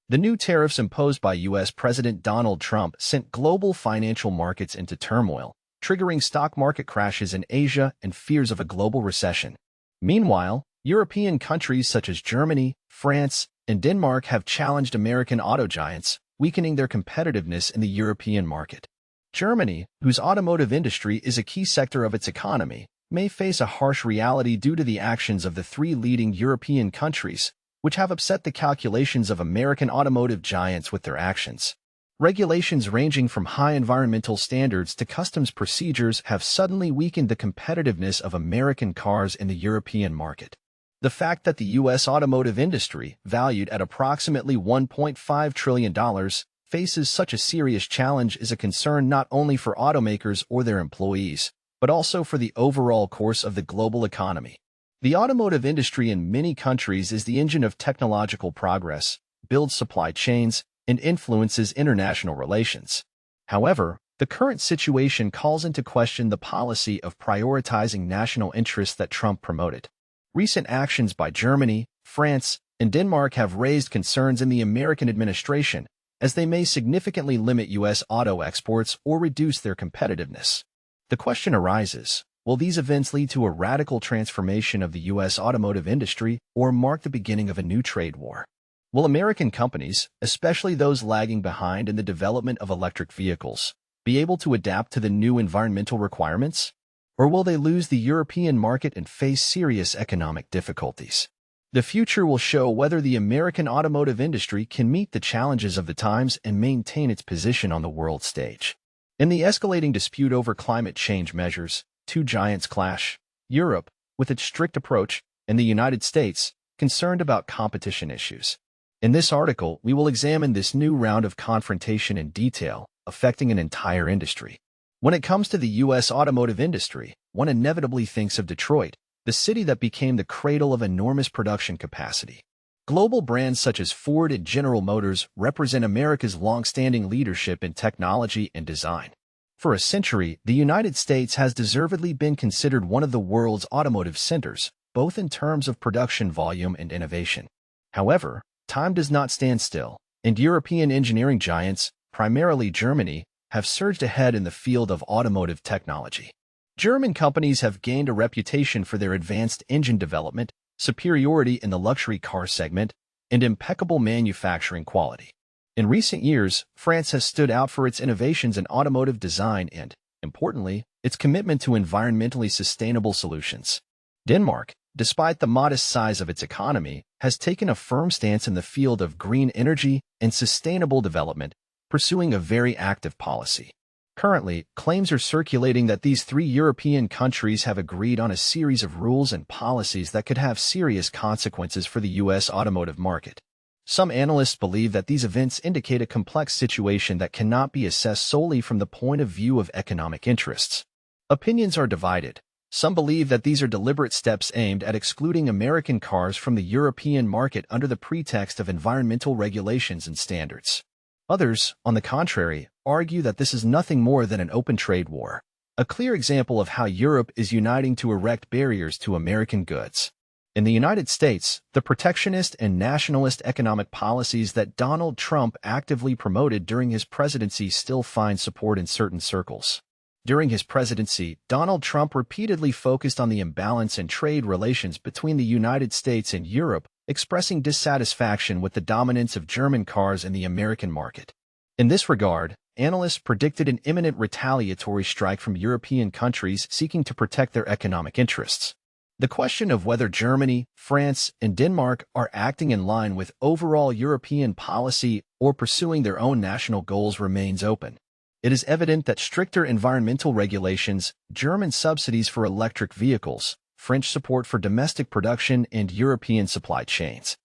The new tariffs imposed by U.S. President Donald Trump sent global financial markets into turmoil, triggering stock market crashes in Asia and fears of a global recession. Meanwhile, European countries such as Germany, France, and Denmark have challenged American auto giants, weakening their competitiveness in the European market. Germany, whose automotive industry is a key sector of its economy, may face a harsh reality due to the actions of the three leading European countries, which have upset the calculations of American automotive giants with their actions. Regulations ranging from high environmental standards to customs procedures have suddenly weakened the competitiveness of American cars in the European market. The fact that the U.S. automotive industry, valued at approximately $1.5 trillion, faces such a serious challenge is a concern not only for automakers or their employees, but also for the overall course of the global economy. The automotive industry in many countries is the engine of technological progress, builds supply chains, and influences international relations. However, the current situation calls into question the policy of prioritizing national interests that Trump promoted. Recent actions by Germany, France, and Denmark have raised concerns in the American administration, as they may significantly limit U.S. auto exports or reduce their competitiveness. The question arises, will these events lead to a radical transformation of the U.S. automotive industry or mark the beginning of a new trade war? Will American companies, especially those lagging behind in the development of electric vehicles, be able to adapt to the new environmental requirements? Or will they lose the European market and face serious economic difficulties? The future will show whether the American automotive industry can meet the challenges of the times and maintain its position on the world stage. In the escalating dispute over climate change measures, two giants clash: Europe, with its strict approach, and the United States, concerned about competition issues. In this article, we will examine this new round of confrontation in detail, affecting an entire industry. When it comes to the U.S. automotive industry, one inevitably thinks of Detroit, the city that became the cradle of enormous production capacity. Global brands such as Ford and General Motors represent America's long-standing leadership in technology and design. For a century, the United States has deservedly been considered one of the world's automotive centers, both in terms of production volume and innovation. However, time does not stand still, and European engineering giants, primarily Germany, have surged ahead in the field of automotive technology. German companies have gained a reputation for their advanced engine development, superiority in the luxury car segment, and impeccable manufacturing quality. In recent years, France has stood out for its innovations in automotive design and, importantly, its commitment to environmentally sustainable solutions. Denmark, despite the modest size of its economy, has taken a firm stance in the field of green energy and sustainable development, pursuing a very active policy. Currently, claims are circulating that these three European countries have agreed on a series of rules and policies that could have serious consequences for the U.S. automotive market. Some analysts believe that these events indicate a complex situation that cannot be assessed solely from the point of view of economic interests. Opinions are divided. Some believe that these are deliberate steps aimed at excluding American cars from the European market under the pretext of environmental regulations and standards. Others, on the contrary, argue that this is nothing more than an open trade war, a clear example of how Europe is uniting to erect barriers to American goods. In the United States, the protectionist and nationalist economic policies that Donald Trump actively promoted during his presidency still find support in certain circles. During his presidency, Donald Trump repeatedly focused on the imbalance in trade relations between the United States and Europe, expressing dissatisfaction with the dominance of German cars in the American market. In this regard, analysts predicted an imminent retaliatory strike from European countries seeking to protect their economic interests. The question of whether Germany, France, and Denmark are acting in line with overall European policy or pursuing their own national goals remains open. It is evident that stricter environmental regulations, German subsidies for electric vehicles, French support for domestic production and European supply chains,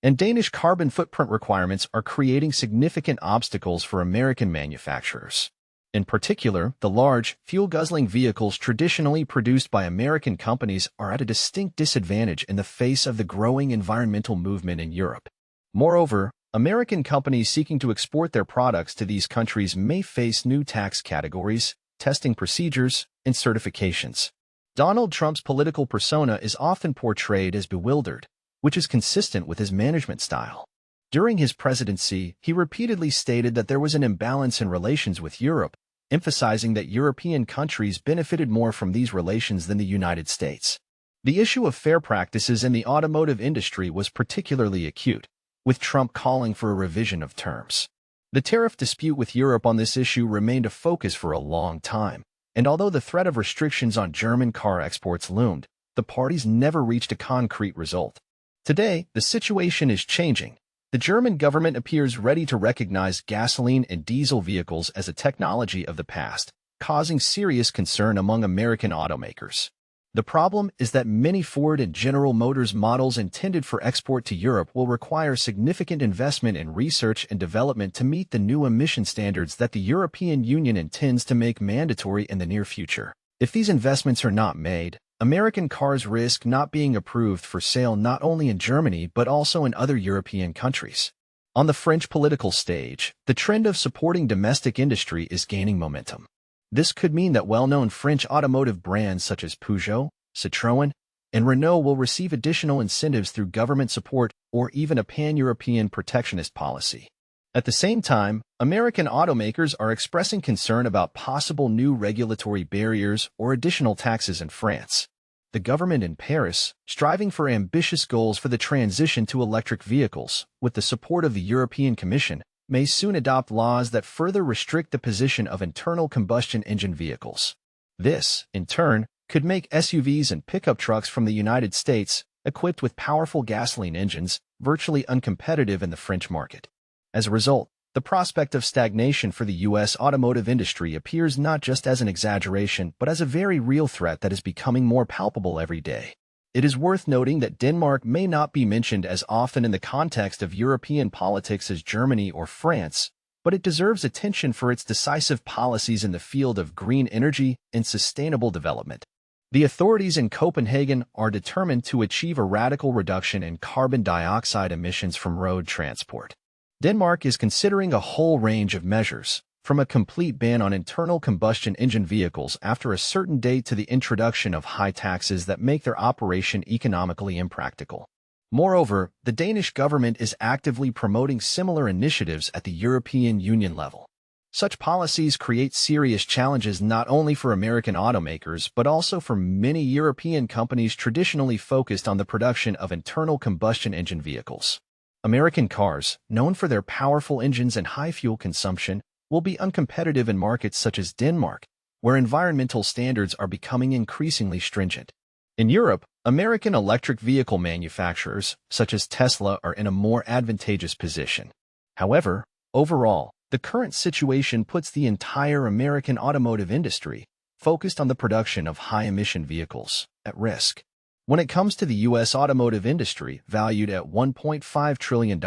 and Danish carbon footprint requirements are creating significant obstacles for American manufacturers. In particular, the large, fuel-guzzling vehicles traditionally produced by American companies are at a distinct disadvantage in the face of the growing environmental movement in Europe. Moreover, American companies seeking to export their products to these countries may face new tax categories, testing procedures, and certifications. Donald Trump's political persona is often portrayed as bewildered, which is consistent with his management style. During his presidency, he repeatedly stated that there was an imbalance in relations with Europe, emphasizing that European countries benefited more from these relations than the United States. The issue of fair practices in the automotive industry was particularly acute, with Trump calling for a revision of terms. The tariff dispute with Europe on this issue remained a focus for a long time, and although the threat of restrictions on German car exports loomed, the parties never reached a concrete result. Today, the situation is changing. The German government appears ready to recognize gasoline and diesel vehicles as a technology of the past, causing serious concern among American automakers. The problem is that many Ford and General Motors models intended for export to Europe will require significant investment in research and development to meet the new emission standards that the European Union intends to make mandatory in the near future. If these investments are not made, American cars risk not being approved for sale not only in Germany but also in other European countries. On the French political stage, the trend of supporting domestic industry is gaining momentum. This could mean that well-known French automotive brands such as Peugeot, Citroën, and Renault will receive additional incentives through government support or even a pan-European protectionist policy. At the same time, American automakers are expressing concern about possible new regulatory barriers or additional taxes in France. The government in Paris, striving for ambitious goals for the transition to electric vehicles, with the support of the European Commission, may soon adopt laws that further restrict the position of internal combustion engine vehicles. This, in turn, could make SUVs and pickup trucks from the United States, equipped with powerful gasoline engines, virtually uncompetitive in the French market. As a result, the prospect of stagnation for the U.S. automotive industry appears not just as an exaggeration but as a very real threat that is becoming more palpable every day. It is worth noting that Denmark may not be mentioned as often in the context of European politics as Germany or France, but it deserves attention for its decisive policies in the field of green energy and sustainable development. The authorities in Copenhagen are determined to achieve a radical reduction in carbon dioxide emissions from road transport. Denmark is considering a whole range of measures, from a complete ban on internal combustion engine vehicles after a certain date to the introduction of high taxes that make their operation economically impractical. Moreover, the Danish government is actively promoting similar initiatives at the European Union level. Such policies create serious challenges not only for American automakers but also for many European companies traditionally focused on the production of internal combustion engine vehicles. American cars, known for their powerful engines and high fuel consumption, will be uncompetitive in markets such as Denmark, where environmental standards are becoming increasingly stringent. In Europe, American electric vehicle manufacturers, such as Tesla, are in a more advantageous position. However, overall, the current situation puts the entire American automotive industry, focused on the production of high-emission vehicles, at risk. When it comes to the U.S. automotive industry, valued at $1.5 trillion,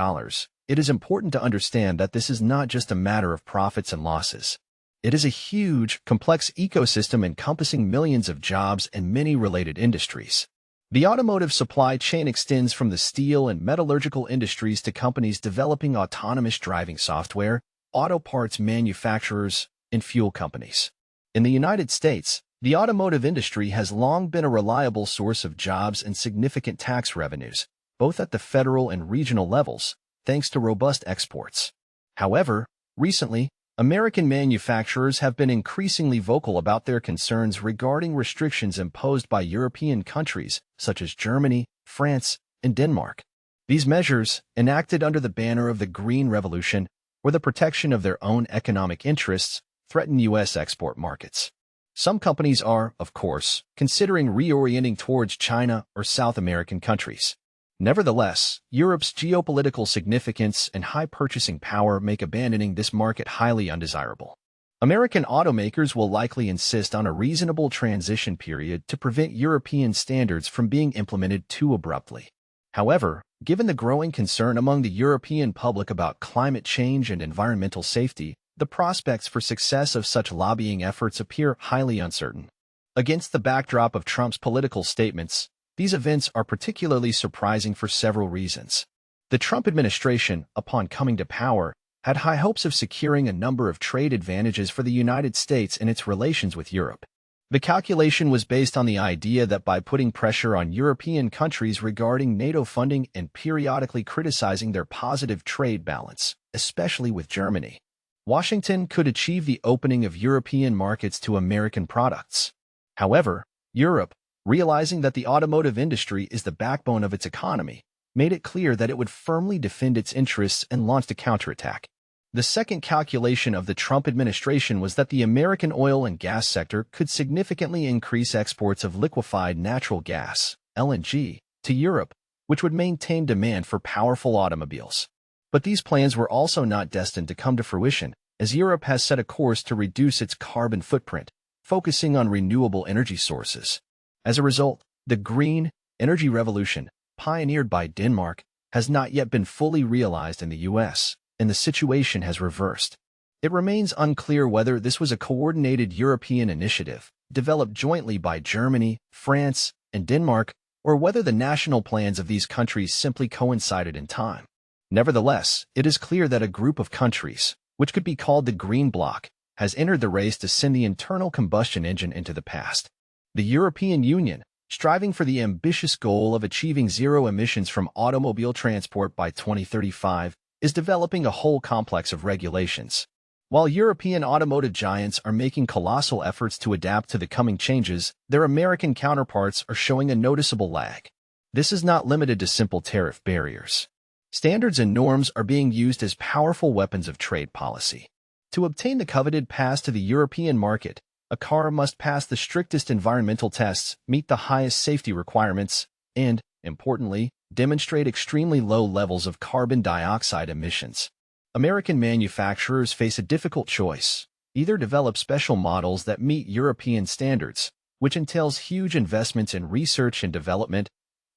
it is important to understand that this is not just a matter of profits and losses. It is a huge, complex ecosystem encompassing millions of jobs and many related industries. The automotive supply chain extends from the steel and metallurgical industries to companies developing autonomous driving software, auto parts manufacturers, and fuel companies. In the United States, the automotive industry has long been a reliable source of jobs and significant tax revenues, both at the federal and regional levels, thanks to robust exports. However, recently, American manufacturers have been increasingly vocal about their concerns regarding restrictions imposed by European countries such as Germany, France, and Denmark. These measures, enacted under the banner of the Green Revolution or the protection of their own economic interests, threaten U.S. export markets. Some companies are, of course, considering reorienting towards China or South American countries. Nevertheless, Europe's geopolitical significance and high purchasing power make abandoning this market highly undesirable. American automakers will likely insist on a reasonable transition period to prevent European standards from being implemented too abruptly. However, given the growing concern among the European public about climate change and environmental safety, the prospects for success of such lobbying efforts appear highly uncertain. Against the backdrop of Trump's political statements, these events are particularly surprising for several reasons. The Trump administration, upon coming to power, had high hopes of securing a number of trade advantages for the United States in its relations with Europe. The calculation was based on the idea that by putting pressure on European countries regarding NATO funding and periodically criticizing their positive trade balance, especially with Germany, Washington could achieve the opening of European markets to American products. However, Europe, realizing that the automotive industry is the backbone of its economy, made it clear that it would firmly defend its interests and launched a counterattack. The second calculation of the Trump administration was that the American oil and gas sector could significantly increase exports of liquefied natural gas, LNG, to Europe, which would maintain demand for powerful automobiles. But these plans were also not destined to come to fruition, as Europe has set a course to reduce its carbon footprint, focusing on renewable energy sources. As a result, the green energy revolution, pioneered by Denmark, has not yet been fully realized in the U.S., and the situation has reversed. It remains unclear whether this was a coordinated European initiative, developed jointly by Germany, France, and Denmark, or whether the national plans of these countries simply coincided in time. Nevertheless, it is clear that a group of countries, which could be called the Green Bloc, has entered the race to send the internal combustion engine into the past. The European Union, striving for the ambitious goal of achieving zero emissions from automobile transport by 2035, is developing a whole complex of regulations. While European automotive giants are making colossal efforts to adapt to the coming changes, their American counterparts are showing a noticeable lag. This is not limited to simple tariff barriers. Standards and norms are being used as powerful weapons of trade policy. To obtain the coveted pass to the European market, a car must pass the strictest environmental tests, meet the highest safety requirements, and, importantly, demonstrate extremely low levels of carbon dioxide emissions. American manufacturers face a difficult choice: either develop special models that meet European standards, which entails huge investments in research and development,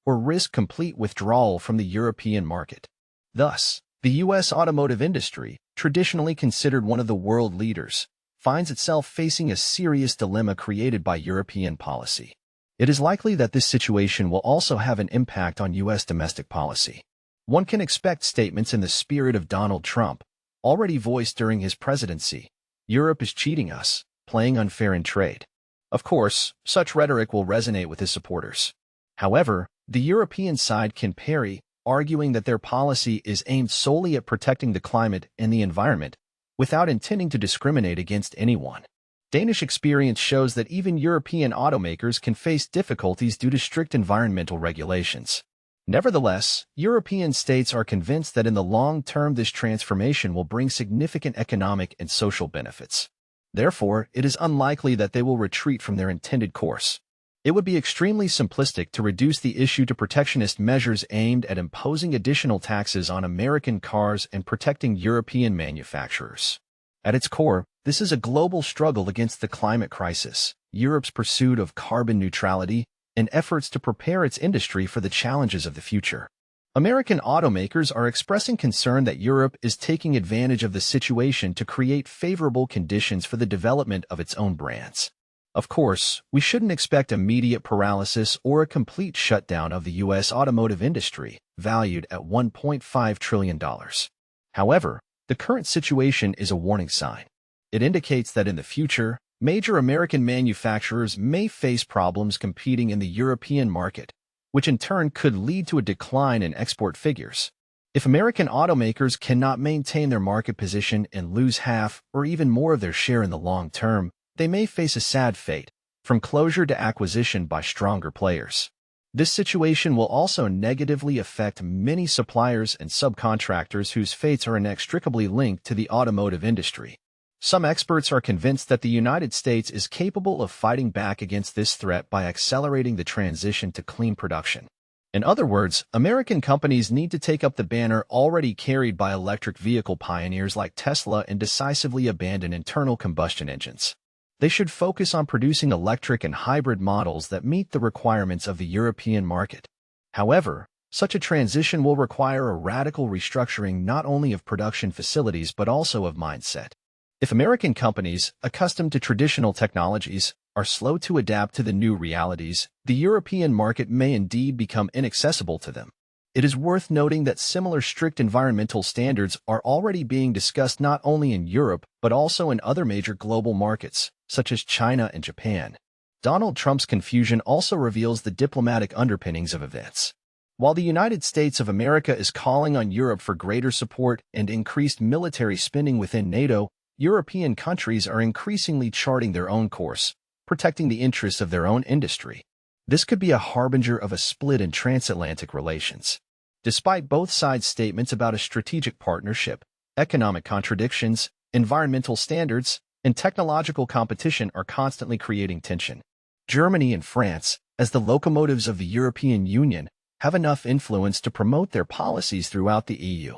or risk complete withdrawal from the European market. Thus, the U.S. automotive industry, traditionally considered one of the world leaders, finds itself facing a serious dilemma created by European policy. It is likely that this situation will also have an impact on U.S. domestic policy. One can expect statements in the spirit of Donald Trump, already voiced during his presidency: "Europe is cheating us, playing unfair in trade." Of course, such rhetoric will resonate with his supporters. However, the European side can parry, arguing that their policy is aimed solely at protecting the climate and the environment, without intending to discriminate against anyone. Danish experience shows that even European automakers can face difficulties due to strict environmental regulations. Nevertheless, European states are convinced that in the long term this transformation will bring significant economic and social benefits. Therefore, it is unlikely that they will retreat from their intended course. It would be extremely simplistic to reduce the issue to protectionist measures aimed at imposing additional taxes on American cars and protecting European manufacturers. At its core, this is a global struggle against the climate crisis, Europe's pursuit of carbon neutrality, and efforts to prepare its industry for the challenges of the future. American automakers are expressing concern that Europe is taking advantage of the situation to create favorable conditions for the development of its own brands. Of course, we shouldn't expect immediate paralysis or a complete shutdown of the U.S. automotive industry, valued at $1.5 trillion. However, the current situation is a warning sign. It indicates that in the future, major American manufacturers may face problems competing in the European market, which in turn could lead to a decline in export figures. If American automakers cannot maintain their market position and lose half or even more of their share in the long term, they may face a sad fate, from closure to acquisition by stronger players. This situation will also negatively affect many suppliers and subcontractors whose fates are inextricably linked to the automotive industry. Some experts are convinced that the United States is capable of fighting back against this threat by accelerating the transition to clean production. In other words, American companies need to take up the banner already carried by electric vehicle pioneers like Tesla and decisively abandon internal combustion engines. They should focus on producing electric and hybrid models that meet the requirements of the European market. However, such a transition will require a radical restructuring not only of production facilities but also of mindset. If American companies, accustomed to traditional technologies, are slow to adapt to the new realities, the European market may indeed become inaccessible to them. It is worth noting that similar strict environmental standards are already being discussed not only in Europe but also in other major global markets, such as China and Japan. Donald Trump's confusion also reveals the diplomatic underpinnings of events. While the United States of America is calling on Europe for greater support and increased military spending within NATO, European countries are increasingly charting their own course, protecting the interests of their own industry. This could be a harbinger of a split in transatlantic relations. Despite both sides' statements about a strategic partnership, economic contradictions, environmental standards, and technological competition are constantly creating tension. Germany and France, as the locomotives of the European Union, have enough influence to promote their policies throughout the EU.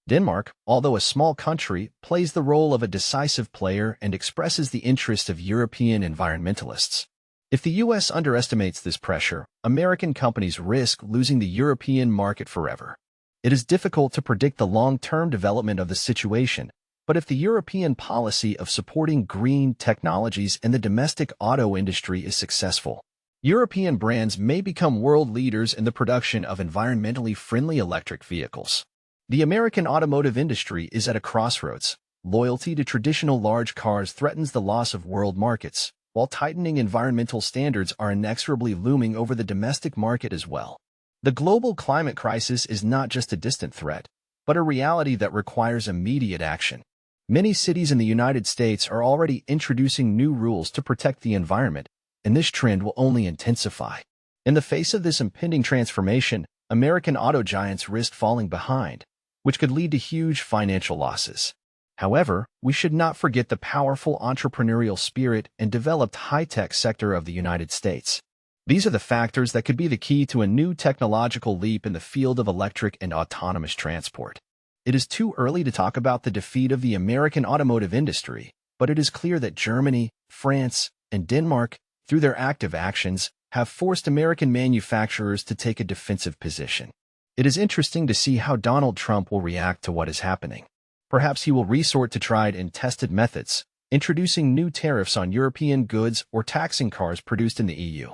Denmark, although a small country, plays the role of a decisive player and expresses the interests of European environmentalists. If the U.S. underestimates this pressure, American companies risk losing the European market forever. It is difficult to predict the long-term development of the situation, but if the European policy of supporting green technologies in the domestic auto industry is successful, European brands may become world leaders in the production of environmentally friendly electric vehicles. The American automotive industry is at a crossroads. Loyalty to traditional large cars threatens the loss of world markets, while tightening environmental standards are inexorably looming over the domestic market as well. The global climate crisis is not just a distant threat, but a reality that requires immediate action. Many cities in the United States are already introducing new rules to protect the environment, and this trend will only intensify. In the face of this impending transformation, American auto giants risk falling behind, which could lead to huge financial losses. However, we should not forget the powerful entrepreneurial spirit and developed high-tech sector of the United States. These are the factors that could be the key to a new technological leap in the field of electric and autonomous transport. It is too early to talk about the defeat of the American automotive industry, but it is clear that Germany, France, and Denmark, through their active actions, have forced American manufacturers to take a defensive position. It is interesting to see how Donald Trump will react to what is happening. Perhaps he will resort to tried and tested methods, introducing new tariffs on European goods or taxing cars produced in the EU.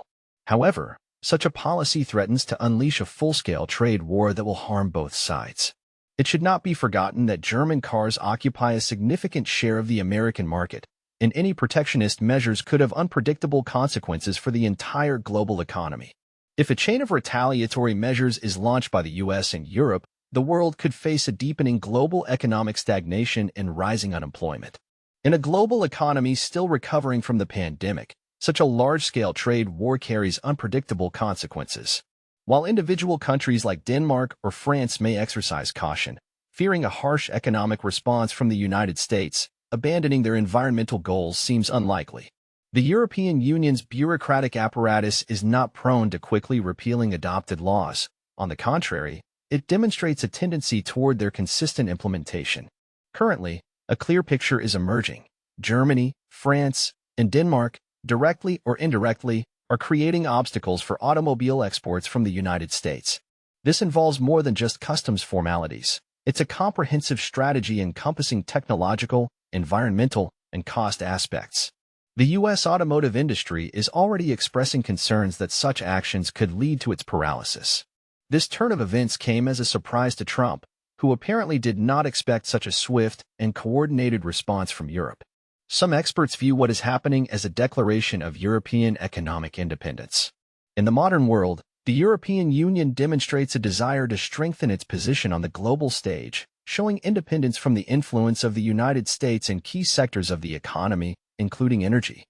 However, such a policy threatens to unleash a full-scale trade war that will harm both sides. It should not be forgotten that German cars occupy a significant share of the American market, and any protectionist measures could have unpredictable consequences for the entire global economy. If a chain of retaliatory measures is launched by the US and Europe, the world could face a deepening global economic stagnation and rising unemployment. In a global economy still recovering from the pandemic, such a large-scale trade war carries unpredictable consequences. While individual countries like Denmark or France may exercise caution, fearing a harsh economic response from the United States, abandoning their environmental goals seems unlikely. The European Union's bureaucratic apparatus is not prone to quickly repealing adopted laws. On the contrary, it demonstrates a tendency toward their consistent implementation. Currently, a clear picture is emerging. Germany, France, and Denmark, directly or indirectly, are creating obstacles for automobile exports from the United States. This involves more than just customs formalities. It's a comprehensive strategy encompassing technological, environmental, and cost aspects. The U.S. automotive industry is already expressing concerns that such actions could lead to its paralysis. This turn of events came as a surprise to Trump, who apparently did not expect such a swift and coordinated response from Europe. Some experts view what is happening as a declaration of European economic independence. In the modern world, the European Union demonstrates a desire to strengthen its position on the global stage, showing independence from the influence of the United States in key sectors of the economy, including energy,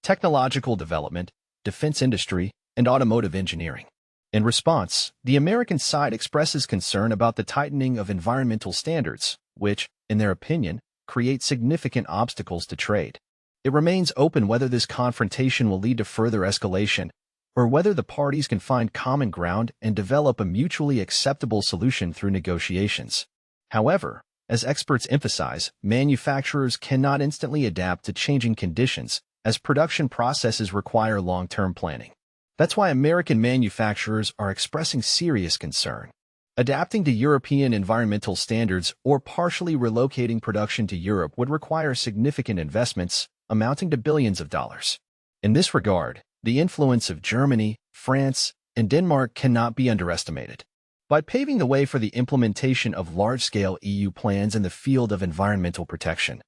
technological development, defense industry, and automotive engineering. In response, the American side expresses concern about the tightening of environmental standards, which, in their opinion, create significant obstacles to trade. It remains open whether this confrontation will lead to further escalation, or whether the parties can find common ground and develop a mutually acceptable solution through negotiations. However, as experts emphasize, manufacturers cannot instantly adapt to changing conditions, as production processes require long-term planning. That's why American manufacturers are expressing serious concern. Adapting to European environmental standards or partially relocating production to Europe would require significant investments, amounting to billions of dollars. In this regard, the influence of Germany, France, and Denmark cannot be underestimated. By paving the way for the implementation of large-scale EU plans in the field of environmental protection,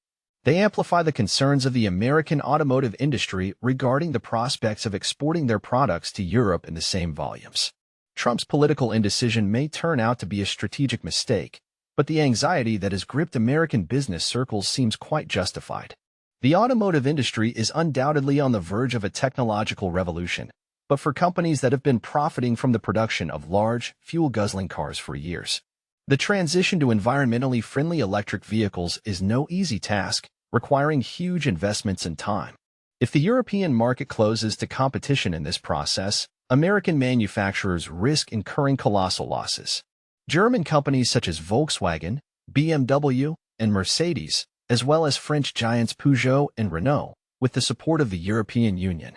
They amplify the concerns of the American automotive industry regarding the prospects of exporting their products to Europe in the same volumes. Trump's political indecision may turn out to be a strategic mistake, but the anxiety that has gripped American business circles seems quite justified. The automotive industry is undoubtedly on the verge of a technological revolution, but for companies that have been profiting from the production of large, fuel-guzzling cars for years. The transition to environmentally friendly electric vehicles is no easy task, requiring huge investments and time. If the European market closes to competition in this process, American manufacturers risk incurring colossal losses. German companies such as Volkswagen, BMW, and Mercedes, as well as French giants Peugeot and Renault, with the support of the European Union,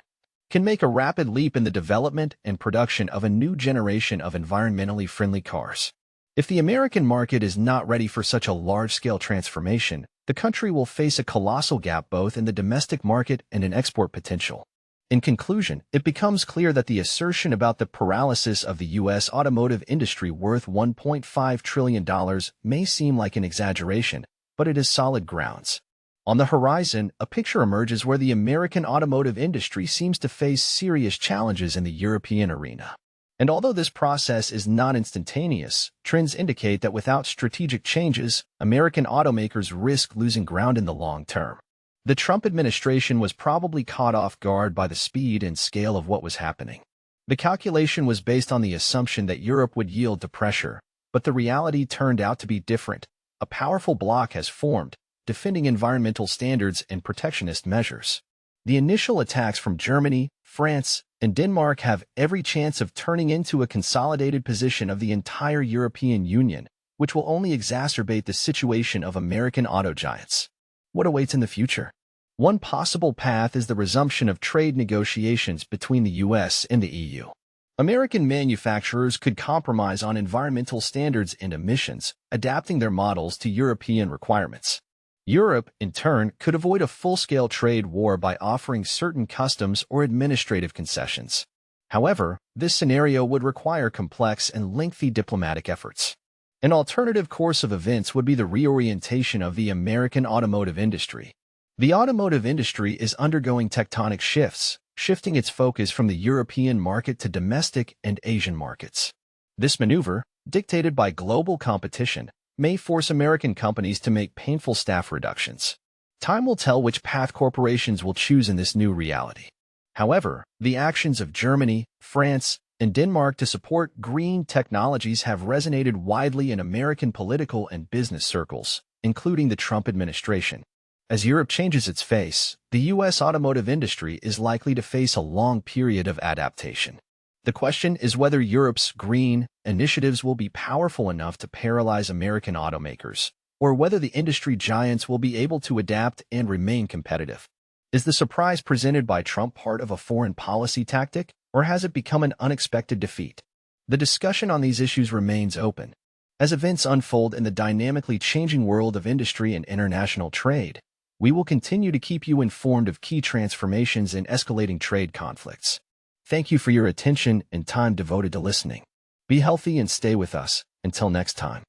can make a rapid leap in the development and production of a new generation of environmentally friendly cars. If the American market is not ready for such a large-scale transformation, the country will face a colossal gap both in the domestic market and in export potential. In conclusion, it becomes clear that the assertion about the paralysis of the U.S. automotive industry worth $1.5 trillion may seem like an exaggeration, but it has solid grounds. On the horizon, a picture emerges where the American automotive industry seems to face serious challenges in the European arena. And although this process is not instantaneous, trends indicate that without strategic changes, American automakers risk losing ground in the long term. The Trump administration was probably caught off guard by the speed and scale of what was happening. The calculation was based on the assumption that Europe would yield to pressure, but the reality turned out to be different. A powerful bloc has formed, defending environmental standards and protectionist measures. The initial attacks from Germany, France, and Denmark have every chance of turning into a consolidated position of the entire European Union, which will only exacerbate the situation of American auto giants. What awaits in the future? One possible path is the resumption of trade negotiations between the U.S. and the EU. American manufacturers could compromise on environmental standards and emissions, adapting their models to European requirements. Europe, in turn, could avoid a full-scale trade war by offering certain customs or administrative concessions. However, this scenario would require complex and lengthy diplomatic efforts. An alternative course of events would be the reorientation of the American automotive industry. The automotive industry is undergoing tectonic shifts, shifting its focus from the European market to domestic and Asian markets. This maneuver, dictated by global competition, may force American companies to make painful staff reductions. Time will tell which path corporations will choose in this new reality. However, the actions of Germany, France, and Denmark to support green technologies have resonated widely in American political and business circles, including the Trump administration. As Europe changes its face, the U.S. automotive industry is likely to face a long period of adaptation. The question is whether Europe's green initiatives will be powerful enough to paralyze American automakers, or whether the industry giants will be able to adapt and remain competitive. Is the surprise presented by Trump part of a foreign policy tactic, or has it become an unexpected defeat? The discussion on these issues remains open. As events unfold in the dynamically changing world of industry and international trade, we will continue to keep you informed of key transformations and escalating trade conflicts. Thank you for your attention and time devoted to listening. Be healthy and stay with us. Until next time.